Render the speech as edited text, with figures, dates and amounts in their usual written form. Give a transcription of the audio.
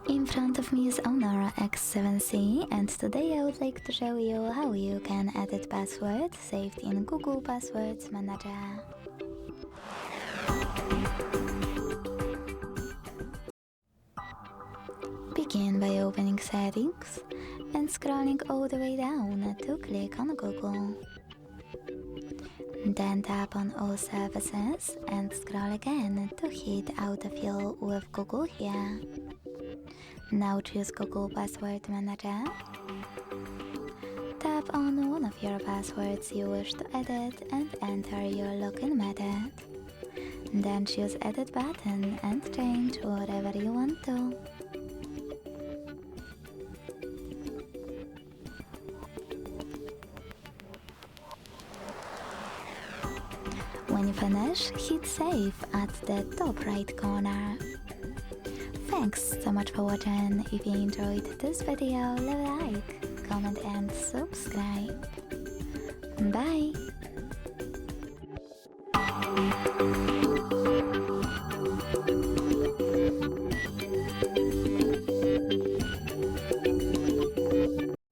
In front of me is HONOR X7c, and today I would like to show you how you can edit password saved in Google Passwords Manager. Begin by opening Settings and scrolling all the way down to click on Google. Then tap on All Services and scroll again to hit Autofill with Google here. Now choose Google Password Manager. Tap on one of your passwords you wish to edit and enter your login method. Then choose Edit button and change whatever you want to. When you finish, hit Save at the top right corner. Thanks so much for watching. If you enjoyed this video, leave a like, comment and subscribe.